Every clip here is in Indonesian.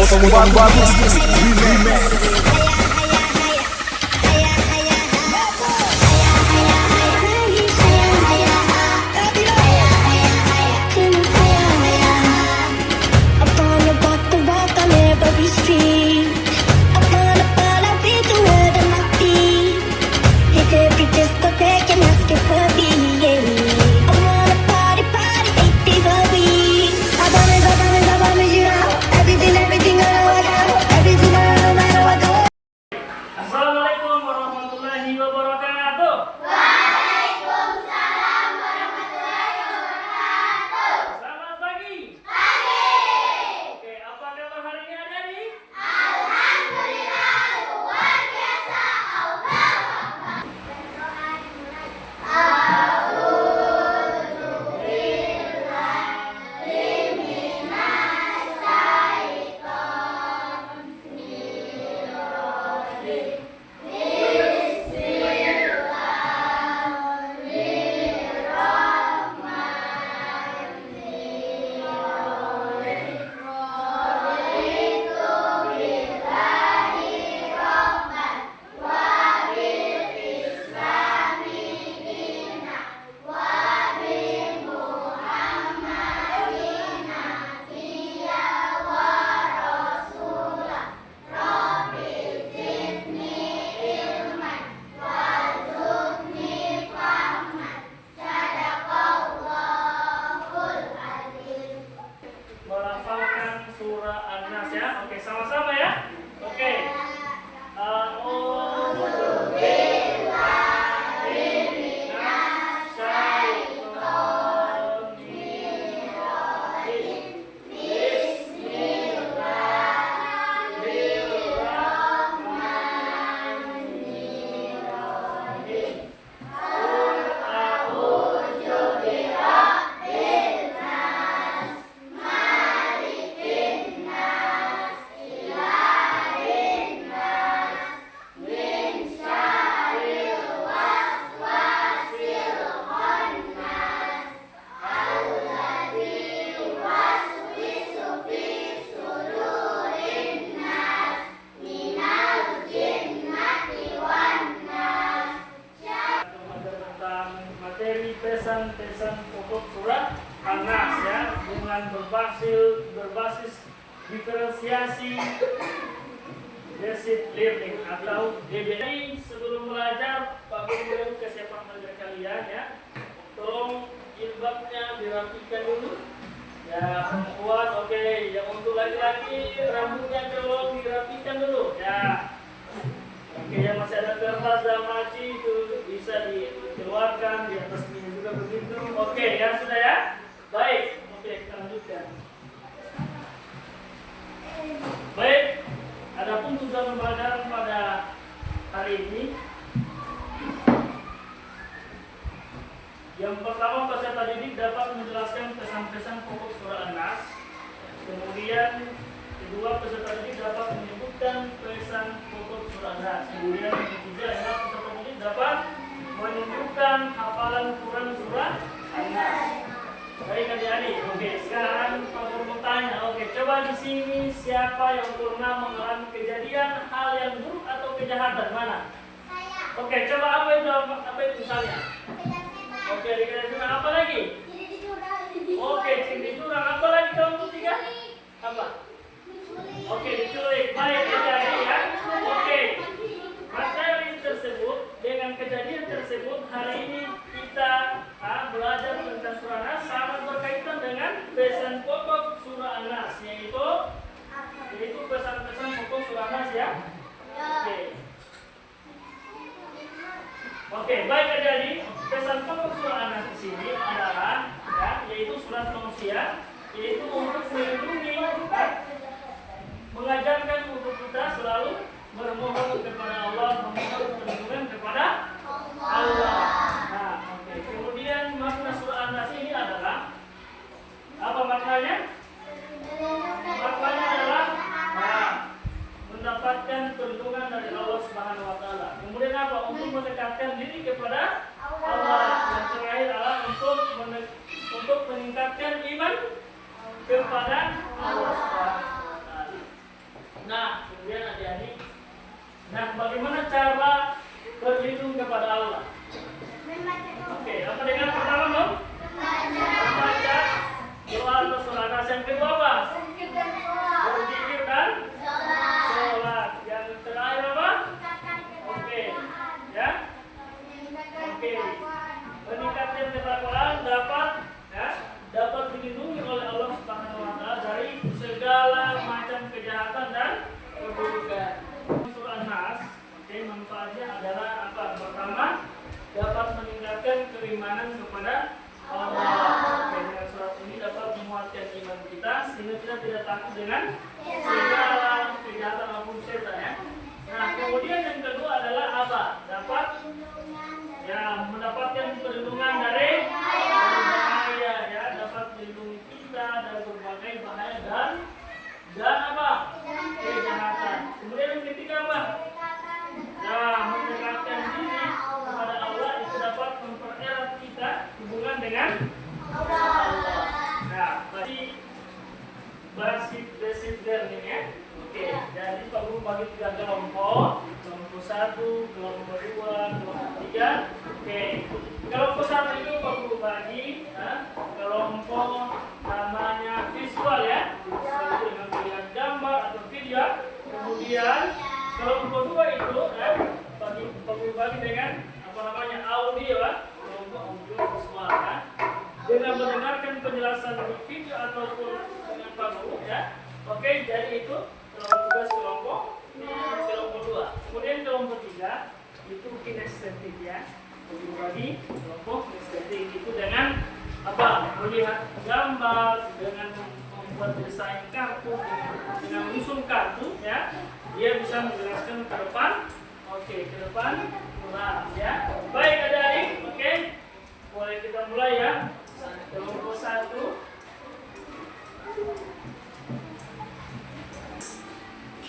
bagus remix. Assalamualaikum warahmatullahi wabarakatuh. Waalaikumsalam warahmatullahi wabarakatuh. Selamat pagi. Pagi. Oke, apa kabar hari ini adik-adik? Alhamdulillah luar biasa. Allah. Melafalkan surah An-Nas ya. Oke, sama-sama ya. Oke. A'udzu billahi minasyaitonir rajim. Bismillahirrahmanirrahim. Qul a'udzu birabbil nas, malikin nas, ilahin nas, min syarril waswasil khannas, alladzi yuwaswisu fi sudurin nas, minal jinnati wan nas. Tentang materi pesan-pesan pokok surat An-Nas ya, dengan berbasis diferensiasi basic learning atau DBI. Sebelum belajar, Pak Guru ke sepak terjang kalian ya, tolong jilbabnya dirapikan dulu ya, perempuan oke, yang untuk laki-laki rambutnya tolong dirapikan dulu ya. Oke, yang masih ada kertas dan laci itu bisa dikeluarkan, di atas ini juga begitu. Oke, ya sudah ya. Baik, oke kita lanjutkan. Baik, adapun tujuan pembelajaran pada hari ini, yang pertama peserta didik dapat menjelaskan pesan-pesan pokok surah An-Nas. Kemudian kedua, peserta didik dapat menyebutkan pesan pokok surah An-Nas. Kemudian yang ketiga adalah peserta didik dapat menunjukkan hafalan Quran surah An-Nas. Baik adik-adik, oke sekarang Pak Guru mau tanya, oke coba di sini siapa yang pernah mengalami kejadian hal yang buruk atau kejahatan, mana? Saya. Oke, coba apa itu misalnya? Oke, dikasih apa lagi? Oke, cinta curang, apa lagi kamu tiga? Apa? Oke, diculik. Baik, adik-adik ya. Oke, materi tersebut dengan kejadian tersebut hari ini kita belajar tentang surah An-Nas sangat berkaitan dengan pesan pokok surah An-Nas, yaitu pesan-pesan pokok surah An-Nas ya. Oke. Oke, baik adik-adik, pesan pokok surah An-Nas di sini adalah ya, yaitu surat manusia, yaitu untuk melindungi, mengajarkan untuk kita selalu bermohon kepada Allah, memohon perlindungan kepada Allah. Nah, oke. Kemudian makna surah An-Nas ini adalah apa maknanya? Maknanya adalah mendapatkan perlindungan dari Allah Subhanahu wa taala. Kemudian apa? Untuk mendekatkan diri kepada Allah. Yang terakhir adalah untuk meningkatkan iman kepada takut dengan segala kejahatan maupun setan ya. Nah, kemudian yang kedua adalah apa? Dapat ya mendapatkan perlindungan dari bahaya ya, dapat melindungi kita dari berbagai bahaya dan apa? Kejahatan. Kemudian yang ketiga apa? Ya, mendekatkan diri kepada Allah itu dapat mempererat kita hubungan dengan Allah. Nah, berarti basic learning ya. Oke, jadi Pak Guru bagi 3 kelompok. Kelompok 1, kelompok 2, kelompok 3. Oke, kelompok 1 itu Pak Guru bagi kelompok namanya visual ya. Visual itu dengan melihat gambar atau video. Kemudian kelompok 2 itu bagi Pak Guru bagi dengan apa namanya audio ya. Kelompok audio visual ya. Dengan mendengarkan penjelasan video ataupun dengan Pak Guru ya. Oke, jadi itu tugas kelompok 2. Kemudian kelompok 3 itu kinestetik ya. Bagi kelompok kinestetik itu dengan apa? Melihat gambar, dengan membuat desain kartu, dengan menyusun kartu ya. Dia bisa menjelaskan ke depan. Oke, ke depan mulai ya. Baik adik-adik, oke. Boleh kita mulai ya. Kelompok 1.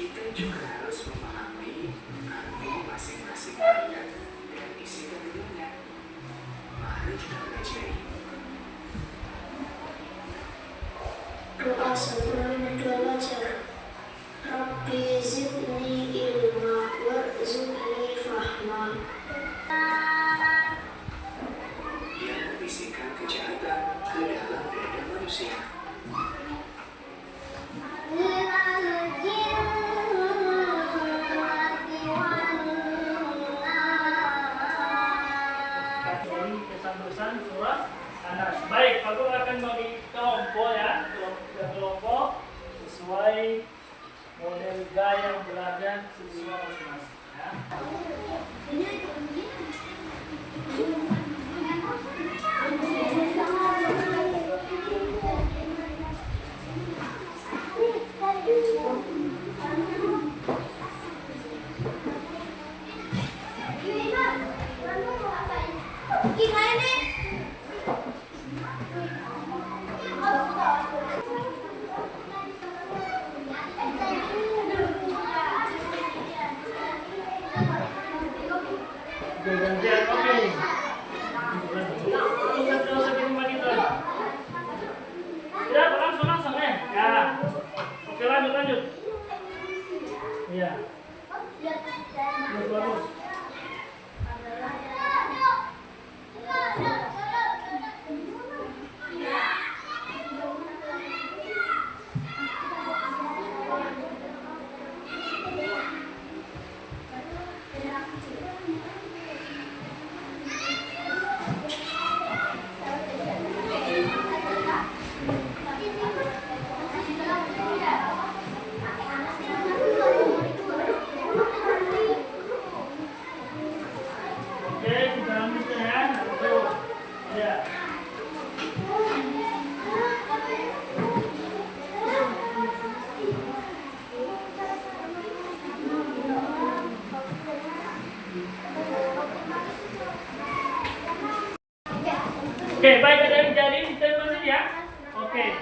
Kita juga harus memahami arti masing-masing ayat dan isi kandungannya. Mari kita pelajari. Doa sebelum belajar. Rabbi zidni ilma warzuqni fahma. Yang membisikkan kejahatan ke dalam dada manusia. Kesan surat Anas. Baik, aku akan bagi kelompok ya, kelompok sesuai model gaya belajar siswa masing-masing ya. Gantian, oke. Usah kirim lagi tuh. Ya, langsung ya. Ya. Oke, lanjut. Iya. Bagus. Oke, kita lanjut ya. Ya. Oke, baik ada yang jadi kita masih ya. Oke.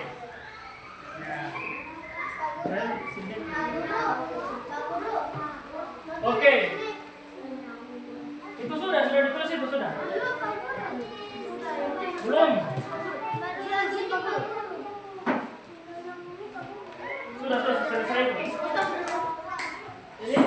Oke. Itu sudah ditulis itu sudah. Belum. Sudah selesai. Ini.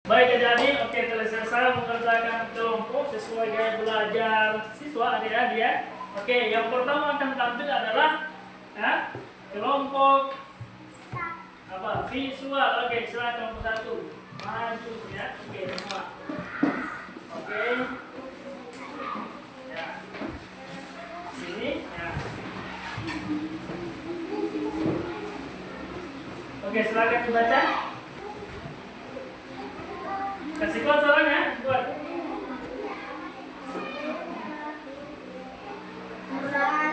Baik adik-adik, oke telah selesai mengerjakan kelompok sesuai gaya belajar siswa adik-adik ya. Oke, yang pertama akan tampil adalah ya, kelompok apa? Visual. Oke, silakan kelompok 1. Maju ya. Oke, semua. Oke. Ya. Sini ya. Oke, silakan dibaca. Kasih kuat soalnya, kuat. Surat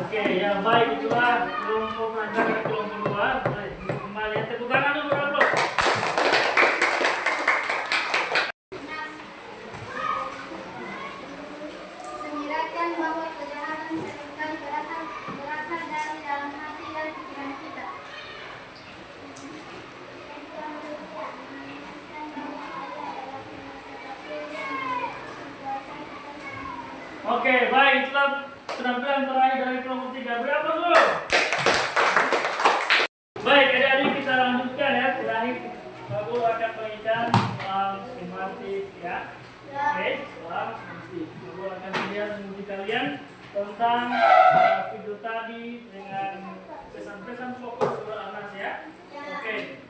Oke, ya baik, itulah kelompok pelajar dan kelompok 2. Boleh kembali tepuk tangan dulu, bro. Menyiratkan bahwa kejahatan seringkali berasal dari dalam hati dan pikiran kita. Oke, baik, itulah penampilan terakhir dari kelompok 3. Berapa dulu? Baik, adik-adik kita lanjutkan ya. Terakhir, Bapak akan berikan soal skematik ya. Oke, soal skematik. Bapak akan melihat menguji kalian tentang video tadi dengan pesan-pesan pokok surah An-Nas ya. Oke.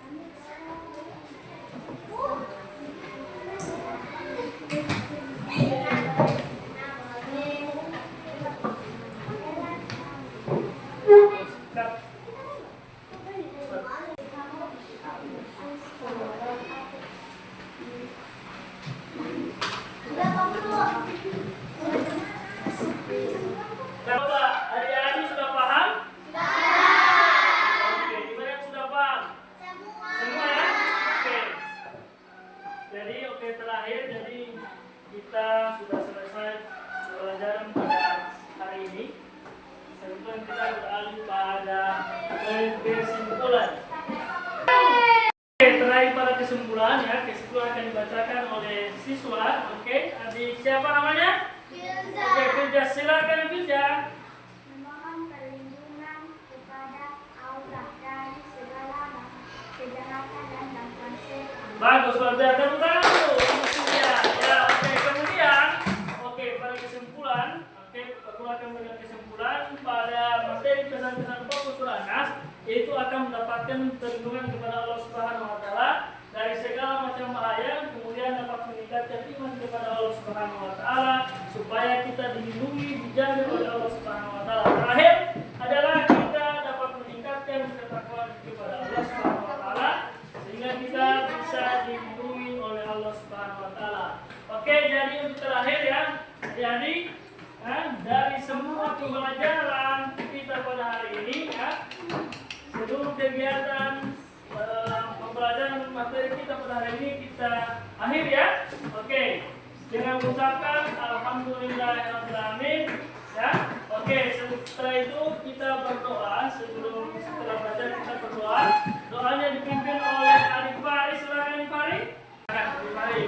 Bapak, adik-adik sudah paham? Oke, gimana yang sudah paham? Semua ya? Oke. Jadi terakhir kita sudah selesai pelajaran pada hari ini. Sekarang kita beralih pada kesimpulan. Oke, terakhir pada kesimpulan ya. Kesimpulan akan dibacakan oleh siswa. Oke, adik siapa namanya? Oke, Firja, silakan Firja. Memohon perlindungan kepada Allah dari segala kejahatan dan gangguan setan. Bagus, luar biasa. Tepuk tangan dulu untuk Firja. Ya, oke. Kemudian, pada kesimpulan, aku akan memberikan kesimpulan pada materi pesan-pesan pokok surah An-Nas, yaitu akan mendapatkan perlindungan kepada Allah Subhanahu wa taala dari segala macam bahaya, kemudian dapat meningkatkan iman kepada Allah Subhanahu wa taala supaya kita dilindungi, dijaga oleh Allah Subhanahu wa taala. Terakhir adalah kita dapat meningkatkan ketakwaan kepada Allah Subhanahu wa taala sehingga kita bisa dilindungi oleh Allah Subhanahu wa taala. Oke, jadi untuk terakhir ya, jadi dari semua pembelajaran kita pada hari ini ya, seluruh kegiatan pembelajaran materi kita pada hari ini kita akhir ya. Oke, dengan mengucapkan alhamdulillahirobbilalamin ya. Oke, setelah itu kita berdoa. Setelah belajar kita berdoa. Doanya dipimpin oleh Adik Fari. Silakan Adik Fari. Adik Fari.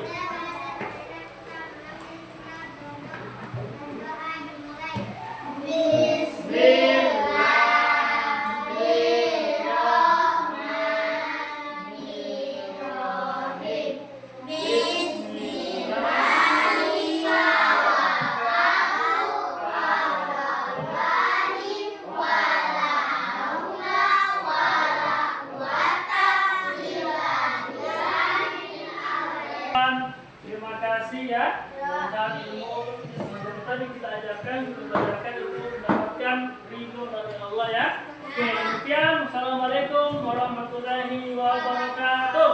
Terima kasih ya. Dan ilmu yang tadi kita ajarkan, kita belajarkan itu mendapatkan ridho dari Allah ya. Oke, demikian. Assalamualaikum warahmatullahi wabarakatuh.